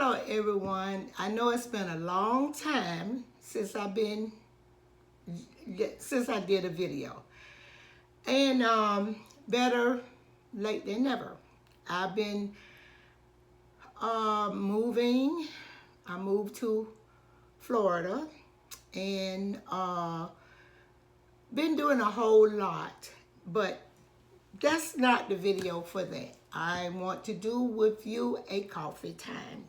Hello everyone. I know it's been a long time since I did a video. And better late than never. I've been moving. I moved to Florida and been doing a whole lot, but that's not the video for that. I want to do with you a coffee time.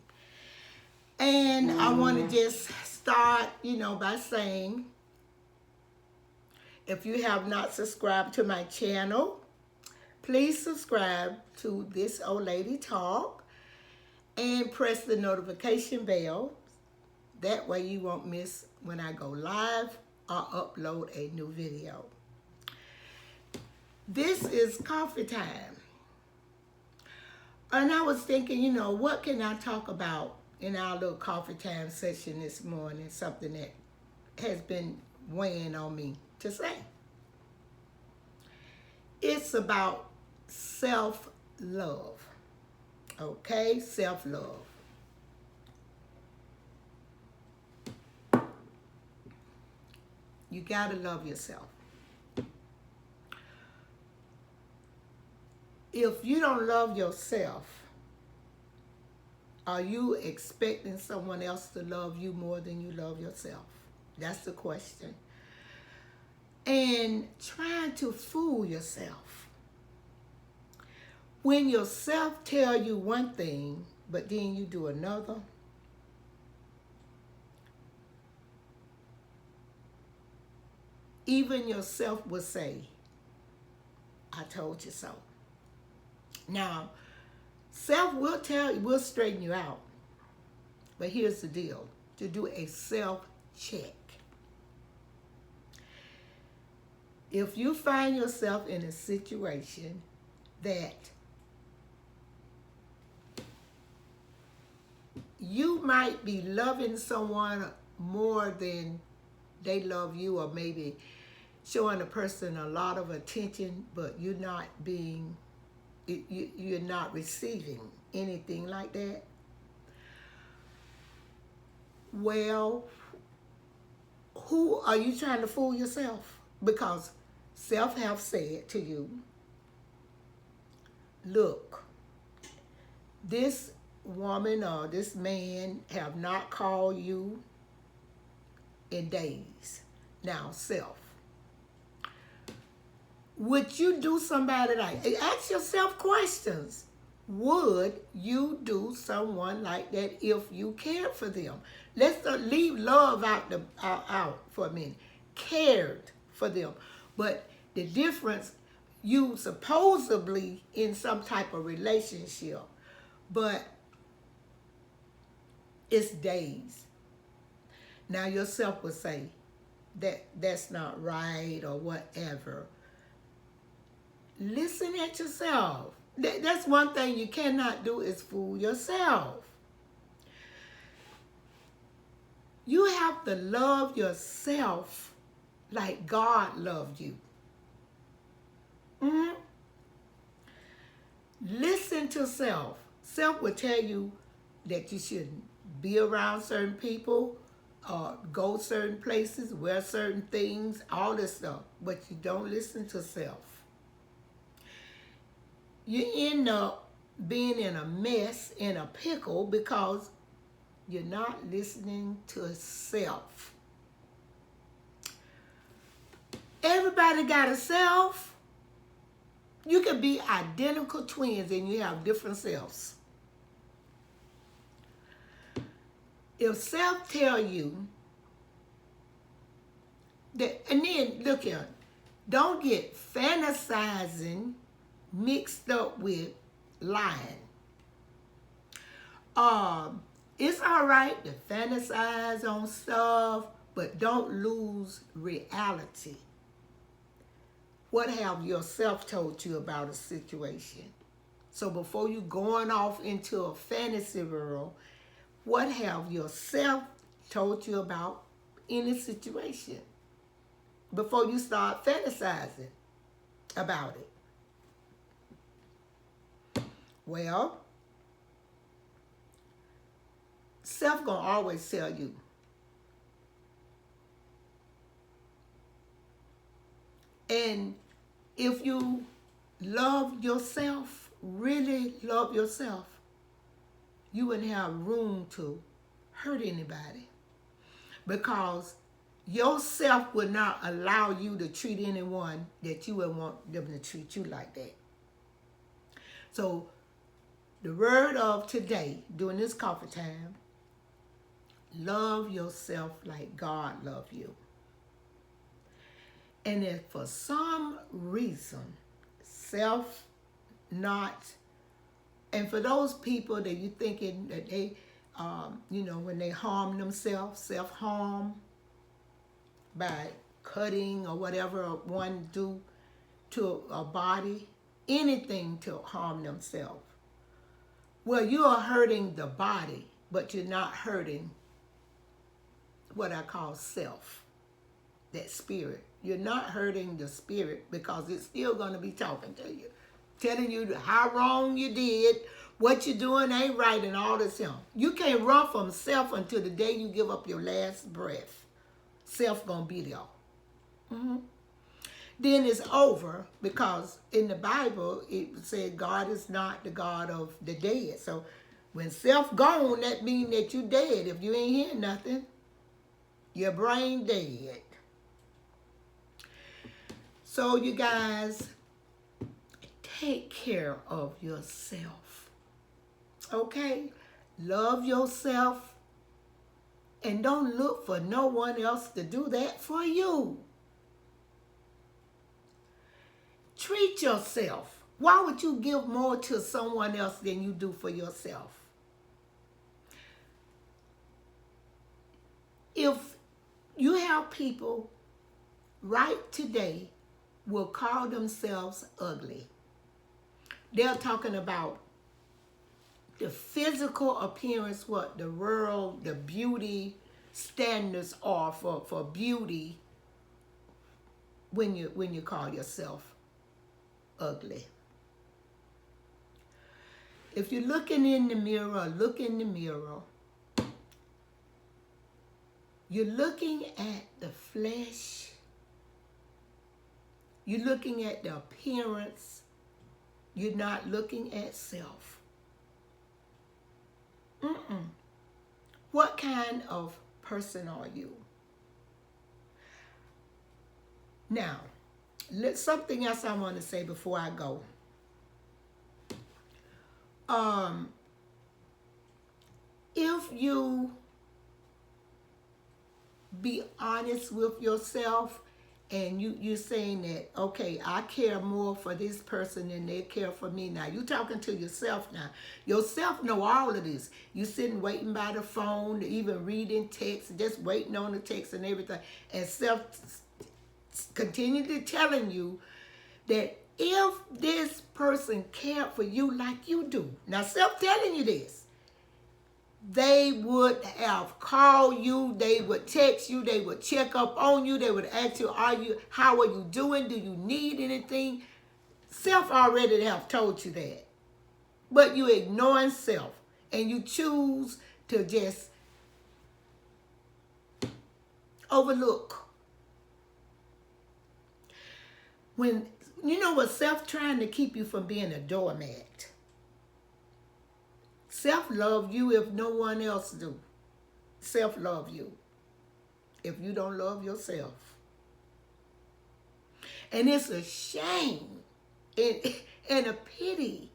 And I want to just start, by saying, if you have not subscribed to my channel, please subscribe to This Old Lady Talk and press the notification bell. That way you won't miss when I go live or upload a new video. This is coffee time. And I was thinking, what can I talk about in our little coffee time session this morning? Something that has been weighing on me to say. It's about self-love. Okay? Self-love. You gotta love yourself. If you don't love yourself, are you expecting someone else to love you more than you love yourself? That's the question. And trying to fool yourself. When yourself tell you one thing, but then you do another, even yourself will say, I told you so. Now, self will straighten you out. But here's the deal. To do a self-check. If you find yourself in a situation that you might be loving someone more than they love you, or maybe showing a person a lot of attention, but you're not receiving anything like that, well, who are you trying to fool yourself? Because self have said to you, look, this woman or this man have not called you in days. Now, self, would you do somebody like, ask yourself questions. Would you do someone like that if you cared for them? Let's leave love out for a minute. Cared for them. But the difference, you supposedly in some type of relationship, but it's days. Now yourself will say that that's not right or whatever. Listen at yourself. That's one thing you cannot do is fool yourself. You have to love yourself like God loved you. Listen to self. Self will tell you that you shouldn't be around certain people, go certain places, wear certain things, all this stuff. But you don't listen to self. You end up being in a mess, in a pickle, because you're not listening to self. Everybody got a self. You can be identical twins and you have different selves. If self tell you that, and then look here, don't get fantasizing mixed up with lying. It's all right to fantasize on stuff, but don't lose reality. What have yourself told you about a situation? So before you going off into a fantasy world, what have yourself told you about any situation before you start fantasizing about it? Well, Self gonna always tell you. And if you love yourself, really love yourself, you wouldn't have room to hurt anybody, because yourself would not allow you to treat anyone that you would want them to treat you like that. So the word of today, during this coffee time, love yourself like God loves you. And if for some reason self not, and for those people that you thinking that they, when they harm themselves, self-harm by cutting or whatever one do to a body, anything to harm themselves. Well, you are hurting the body, but you're not hurting what I call self, that spirit. You're not hurting the spirit, because it's still going to be talking to you, telling you how wrong you did, what you're doing ain't right, and all this. You can't run from self until the day you give up your last breath. Self going to be there. Mm-hmm. Then it's over, because in the Bible it said God is not the God of the dead. So when self gone, that means that you dead. If you ain't hearing nothing, your brain dead. So you guys, take care of yourself. Okay? Love yourself, and don't look for no one else to do that for you. Treat yourself. Why would you give more to someone else than you do for yourself? If you have people right today will call themselves ugly, they're talking about the physical appearance, what the world, the beauty standards are for beauty when you call yourself ugly. If you're looking in the mirror, look in the mirror. You're looking at the flesh. You're looking at the appearance. You're not looking at self. What kind of person are you? Now, something else I want to say before I go. If you be honest with yourself, and you're saying that, okay, I care more for this person than they care for me. Now, you're talking to yourself now. Yourself know all of this. You sitting waiting by the phone, even reading text, just waiting on the text and everything. And self continually telling you that if this person cared for you like you do, now self telling you this, they would have called you, they would text you, they would check up on you, they would ask you, how are you doing? Do you need anything? Self already have told you that. But you ignoring self, and you choose to just overlook. When you know what, self trying to keep you from being a doormat. Self-love you if no one else do. Self-love you if you don't love yourself. And it's a shame and a pity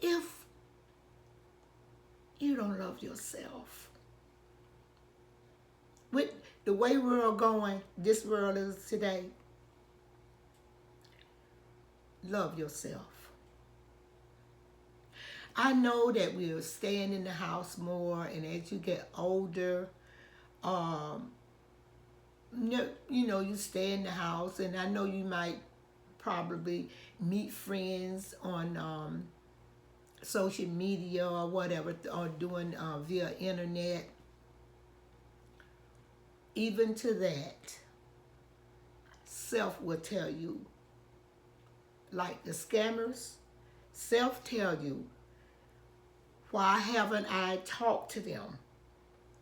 if you don't love yourself. With the way we're going, this world is today, love yourself. I know that we're staying in the house more, and as you get older, you stay in the house, and I know you might probably meet friends on social media or whatever, or doing via internet. Even to that, self will tell you, like the scammers, self tell you, Why haven't I talked to them?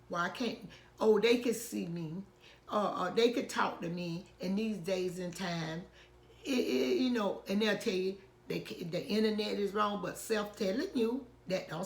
Why can't, oh, they could see me, or they could talk to me in these days and time, you know, and they'll tell you the internet is wrong, but self-telling you that don't sound